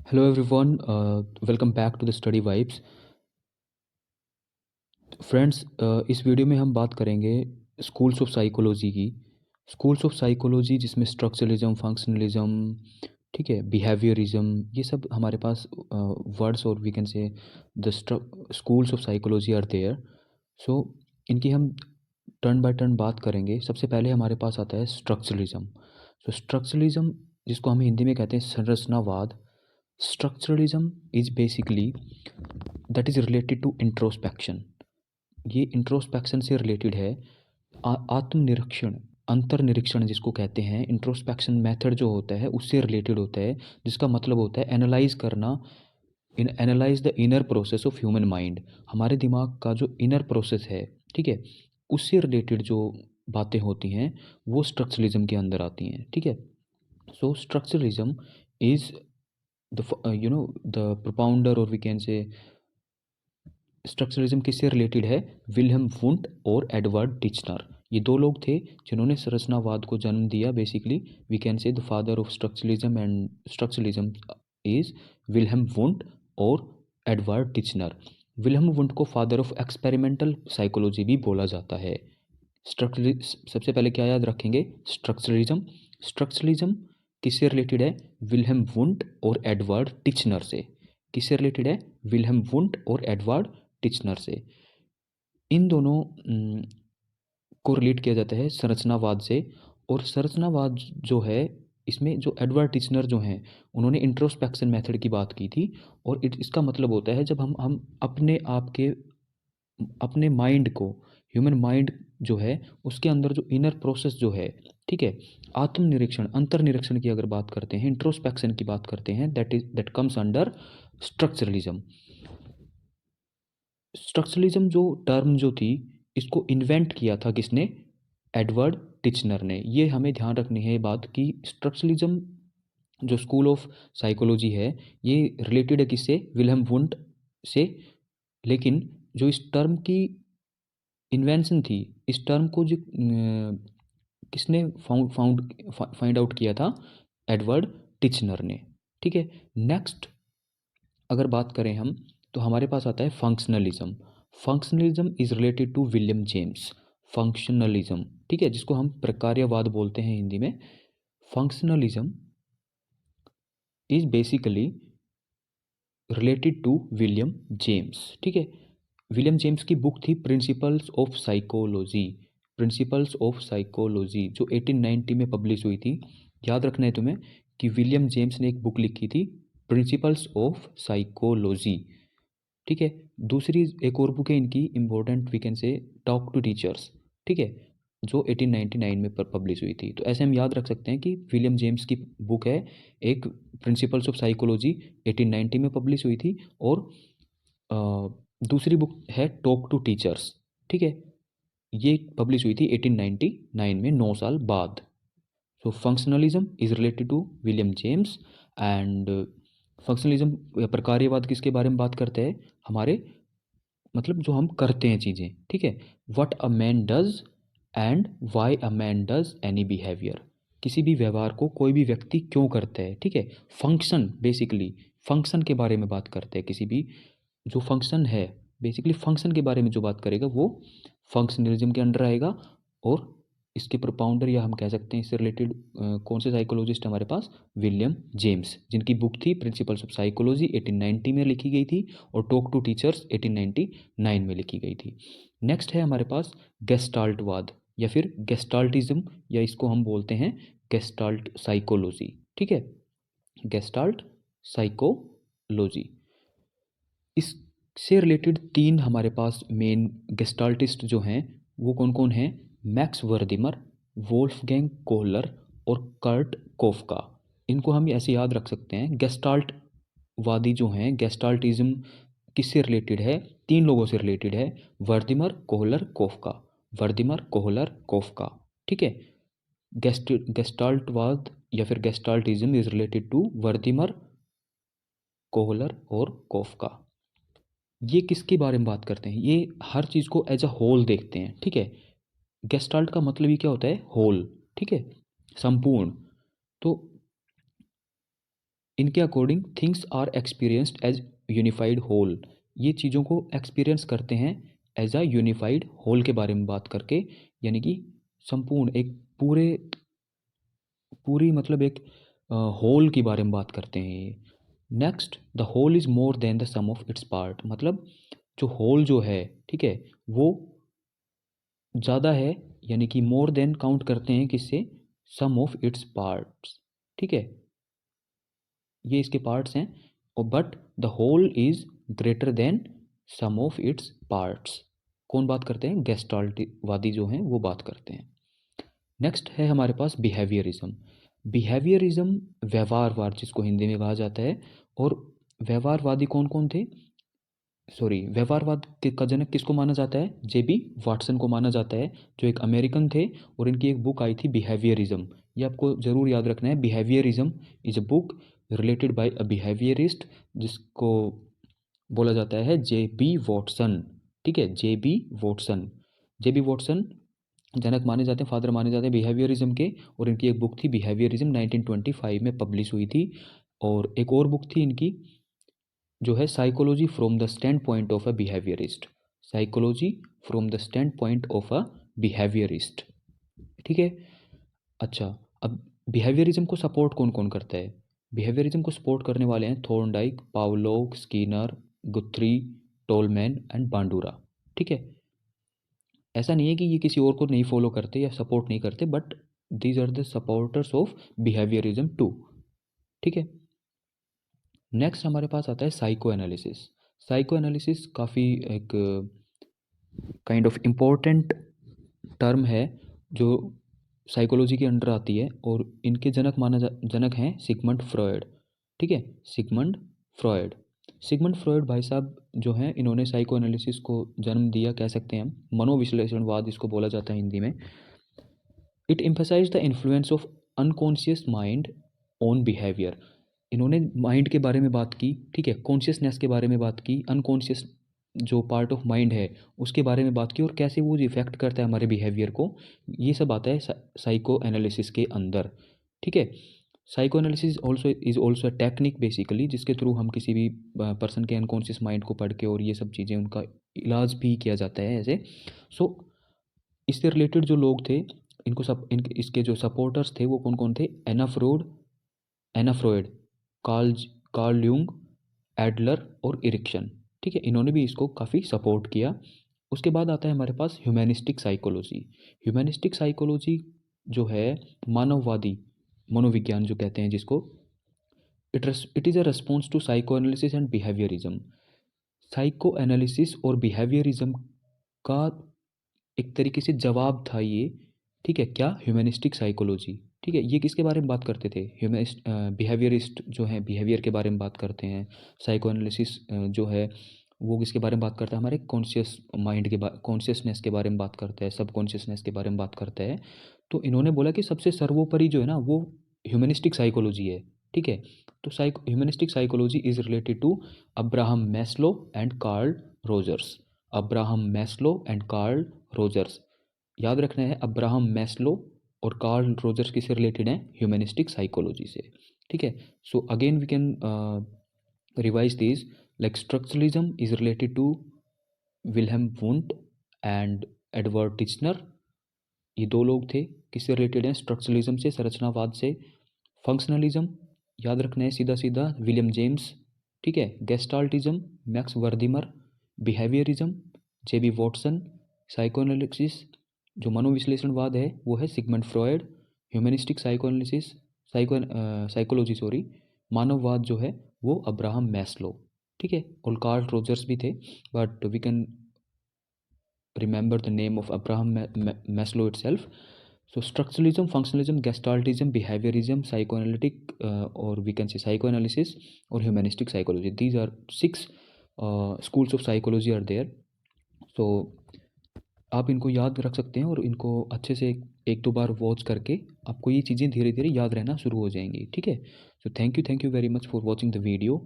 Hello everyone, welcome back to the Study Vibes. Friends, इस video में हम बात करेंगे स्कूल्स ऑफ साइकोलॉजी की। स्कूल्स ऑफ साइकोलॉजी जिसमें स्ट्रक्चरलिज्म, फंक्शनलिज्म, ठीक है, बिहेवियरिज्म, ये सब हमारे पास वर्ड्स और we can say the schools of psychology are there. So इनकी हम टर्न बाय टर्न बात करेंगे। सबसे पहले हमारे पास आता है स्ट्रक्चरलिज्म। सो स्ट्रक्चरलिज्म, जिसको हम हिंदी में कहते हैं संरचनावाद। Structuralism is basically that is related to introspection. ये इंट्रोस्पेक्शन से रिलेटेड है। आत्मनिरीक्षण, अंतर्निरीक्षण जिसको कहते हैं, इंट्रोस्पेक्शन मेथड जो होता है उससे रिलेटेड होता है, जिसका मतलब होता है एनालाइज करना, analyse the inner process of human mind. हमारे दिमाग का जो इनर प्रोसेस है, ठीक है, उससे रिलेटेड जो बातें होती हैं वो स्ट्रक्चरलिज्म के अंदर आती हैं, ठीक है। So structuralism is the the propounder, और वी कैन से स्ट्रक्चरलिज्म किससे रिलेटेड है? विल्हेम वुंट और एडवर्ड टिचनर, ये दो लोग थे जिन्होंने संरचनावाद को जन्म दिया। Basically we can say the father of structuralism and structuralism is Wilhelm Wundt और एडवर्ड टिचनर। विल्हेम वुंट को फादर ऑफ एक्सपेरिमेंटल साइकोलॉजी भी बोला जाता है। सबसे पहले क्या याद रखेंगे? स्ट्रक्चरलिज्म। स्ट्रक्चरलिज्म किससे रिलेटेड है? विल्हेम वुंट और एडवर्ड टिचनर से। किससे रिलेटेड है? विल्हेम वुंट और एडवर्ड टिचनर से। इन दोनों को रिलेट किया जाता है संरचनावाद से। और संरचनावाद जो है, इसमें जो एडवर्ड टिचनर जो हैं, उन्होंने इंट्रोस्पेक्शन मेथड की बात की थी। और इसका मतलब होता है जब हम अपने आप के, अपने माइंड को, ह्यूमन माइंड जो है उसके अंदर जो इनर प्रोसेस जो है, ठीक है, आत्मनिरीक्षण, अंतर्निरीक्षण की अगर बात करते हैं, इंट्रोस्पेक्शन की बात करते हैं, that comes under structuralism. Structuralism जो टर्म जो थी, इसको इन्वेंट किया था किसने? एडवर्ड टिचनर ने। ये हमें ध्यान रखनी है बात कि स्ट्रक्चरलिज्म जो स्कूल ऑफ साइकोलॉजी है, ये रिलेटेड है किससे? विल्हेम वुंट से। लेकिन जो इस टर्म की इन्वेंशन थी, इस टर्म को जो किसने फाइंड आउट किया था? एडवर्ड टिचनर ने, ठीक है। नेक्स्ट अगर बात करें हम, तो हमारे पास आता है functionalism. Functionalism is related to William James. Functionalism, ठीक है, जिसको हम प्रकार्यवाद बोलते हैं हिंदी में। Functionalism is basically related to William James, ठीक है। विलियम जेम्स की बुक थी principles of psychology. Principles of psychology जो 1890 में पब्लिश हुई थी। याद रखना है तुम्हें कि विलियम जेम्स ने एक बुक लिखी थी, प्रिंसिपल्स ऑफ साइकोलॉजी, ठीक है। दूसरी एक और बुक है इनकी important, we can say talk to teachers, ठीक है, जो 1899 में पब्लिश हुई थी। तो ऐसे हम याद रख सकते हैं कि विलियम जेम्स की बुक है एक, प्रिंसिपल्स ऑफ साइकोलॉजी, 1890 में पब्लिश हुई थी। और अ, दूसरी बुक है टॉक टू टीचर्स, ठीक है, ये पब्लिश हुई थी 1899 में, 9 साल बाद। So functionalism is related to William James. And functionalism, प्रकार्यवाद, किसके बारे में बात करते हैं? हमारे मतलब जो हम करते हैं चीज़ें, ठीक है, what a man does and why a man does any behaviour. किसी भी व्यवहार को कोई भी व्यक्ति क्यों करता है, ठीक है। फंक्शन, बेसिकली फंक्शन के बारे में बात करते हैं। किसी भी जो फंक्शन है, बेसिकली फंक्शन के बारे में जो बात करेगा वो फंक्शनलिज्म के अंडर आएगा। और इसके प्रोपाउंडर, या हम कह सकते हैं इससे रिलेटेड कौन से साइकोलॉजिस्ट हमारे पास? विलियम जेम्स, जिनकी बुक थी प्रिंसिपल्स ऑफ साइकोलॉजी, 1890 में लिखी गई थी। और टॉक टू टीचर्स 1899 में लिखी गई थी। नेक्स्ट है हमारे पास गेस्टाल्टवाद, या फिर गेस्टाल्टिज्म, या इसको हम बोलते हैं गेस्टाल्ट साइकोलॉजी, ठीक है, गेस्टाल्ट साइकोलॉजी। इससे रिलेटेड तीन हमारे पास मेन गेस्टाल्टिस्ट जो हैं, वो कौन कौन हैं? मैक्स वर्दिमर, वोल्फगैंग कोहलर और कर्ट कोफका। इनको हम ऐसे याद रख सकते हैं। गेस्टाल्ट वादी जो हैं, गेस्टाल्टिज्म किससे रिलेटेड है? तीन लोगों से रिलेटेड है, वर्दिमर, कोहलर, कोफका। वर्दिमर, कोहलर, कोफका, ठीक है। गेस्टाल्टवाद या फिर गेस्टाल्टिज्म इज रिलेटेड टू वर्दिमर, कोहलर और कोफका। ये किसके बारे में बात करते हैं? ये हर चीज़ को एज अ होल देखते हैं, ठीक है। गेस्टाल्ट का मतलब ही क्या होता है? होल, ठीक है, संपूर्ण। तो इनके according things are experienced as unified whole. ये चीज़ों को एक्सपीरियंस करते हैं एज अ यूनिफाइड होल के बारे में बात करके, यानी कि संपूर्ण एक पूरे पूरी मतलब एक होल के बारे में बात करते हैं ये। Next, the whole is more than the sum of its part, मतलब जो होल जो है, ठीक है, वो ज़्यादा है, यानी कि मोर देन काउंट करते हैं किससे, सम ऑफ इट्स पार्ट्स, ठीक है, ये इसके पार्ट्स हैं। और but the whole is greater than sum of its parts, कौन बात करते हैं, गेस्टाल्टवादी जो हैं वो बात करते हैं। नेक्स्ट है हमारे पास बिहेवियरिज्म। बिहेवियरिज्म व्यवहारवाद जिसको हिंदी में कहा जाता है। और व्यवहारवादी कौन कौन थे, सॉरी, व्यवहारवाद का जनक किसको माना जाता है, जेबी वाटसन को माना जाता है, जो एक अमेरिकन थे। और इनकी एक बुक आई थी बिहेवियरिज्म, ये आपको ज़रूर याद रखना है। Behaviourism is a book related by a behaviourist, जिसको बोला जाता है जे बी वॉटसन, ठीक है, J B Watson. J B Watson जनक माने जाते हैं, फादर माने जाते हैं बिहेवियरिज्म के। और इनकी एक बुक थी बिहेवियरिज्म, 1925 में पब्लिश हुई थी। और एक और बुक थी इनकी जो है psychology from the stand point of a behaviourist, psychology from the stand point of a behaviourist, ठीक है। अच्छा, अब बिहेवियरिज्म को सपोर्ट कौन कौन करता है, बिहेवियरिज्म को सपोर्ट करने वाले हैं Thorndike, Pavlov, Skinner, Guthrie, Tolman and Bandura, ठीक है। ऐसा नहीं है कि ये किसी और को नहीं फॉलो करते या सपोर्ट नहीं करते, but these are the supporters of behaviourism too, ठीक है। नेक्स्ट हमारे पास आता है साइको एनालिसिस। साइको एनालिसिस काफ़ी एक काइंड ऑफ इम्पोर्टेंट टर्म है जो साइकोलॉजी के अंडर आती है। और इनके जनक हैं सिगमंड फ्रॉयड, ठीक है, सिगमंड फ्रॉयड। सिगमंड फ्रॉयड भाई साहब जो हैं, इन्होंने साइको एनालिसिस को जन्म दिया, कह सकते हैं हम, मनोविश्लेषणवाद इसको बोला जाता है हिंदी में। It emphasise the influence of unconscious mind on behaviour. इन्होंने माइंड के बारे में बात की, ठीक है, कॉन्शियसनेस के बारे में बात की, अनकॉन्शियस जो पार्ट ऑफ माइंड है उसके बारे में बात की, और कैसे वो इफेक्ट करता है हमारे बिहेवियर को। ये सब आता है साइको एनालिसिस के अंदर, ठीक है। Psycho analysis also is also a technique basically, जिसके थ्रू हम किसी भी पर्सन के अनकॉन्शियस माइंड को पढ़ के और ये सब चीज़ें उनका इलाज भी किया जाता है ऐसे। सो इससे रिलेटेड जो लोग थे, इनको सब इसके जो सपोर्टर्स थे वो कौन कौन थे, Anna Freud, Carl Carl Jung, Adler और इरिक्शन, ठीक है, इन्होंने भी इसको काफ़ी सपोर्ट किया। उसके बाद आता है हमारे पास ह्यूमैनिस्टिक साइकोलॉजी। ह्यूमैनिस्टिक साइकोलॉजी जो है मानववादी मनोविज्ञान जो कहते हैं जिसको, it is a response to psychoanalysis and behaviourism. Psychoanalysis और बिहेवियरिज्म का एक तरीके से जवाब था ये, ठीक है, क्या, ह्यूमैनिस्टिक साइकोलॉजी, ठीक है। ये किसके बारे में बात करते थे, ह्यूमनिस्ट बिहेवियरिस्ट जो हैं बिहेवियर के बारे में बात करते हैं। साइको एनालिसिस जो है वो किसके बारे में बात करता है, हमारे कॉन्शियस माइंड के कॉन्शियसनेस के बारे में बात करता है, सब कॉन्शियसनेस के बारे में बात करता है। तो इन्होंने बोला कि सबसे सर्वोपरि जो है ना वो ह्यूमनिस्टिक साइकोलॉजी है, ठीक है। तो humanistic psychology is related to Abraham Maslow and Carl Rogers. Abraham Maslow and Carl Rogers, याद रखना है, अब्राहम मैस्लो और कार्ल रोजर्स किससे रिलेटेड हैं, ह्यूमनिस्टिक साइकोलॉजी से, ठीक है। So again we can revise this, like structuralism is related to Wilhelm Wundt and Edward Titchener. ये दो लोग थे, किससे रिलेटेड हैं, स्ट्रक्चरलिज्म से, संरचनावाद से। फंक्शनलिज्म याद रखना है सीधा सीधा, विलियम जेम्स, ठीक है। गेस्टाल्टिज्म, मैक्स वर्दिमर। बिहेवियरिज्म, जेबी वॉटसन। साइकोएनालिसिस जो मनोविश्लेषणवाद है वो है Sigmund Freud. Humanistic psychoanalysis psychology sorry, मानववाद जो है वो अब्राहम मैस्लो, ठीक है। और कार्ल रोजर्स भी थे, but we can remember the name of Abraham Maslow itself. So structuralism, functionalism, gestaltism, behaviorism, psychoanalytic or we can say psychoanalysis or humanistic psychology. These are 6 schools of psychology are there. So आप इनको याद रख सकते हैं और इनको अच्छे से एक दो बार वॉच करके आपको ये चीज़ें धीरे धीरे याद रहना शुरू हो जाएंगी, ठीक है। So thank you very much for watching the video.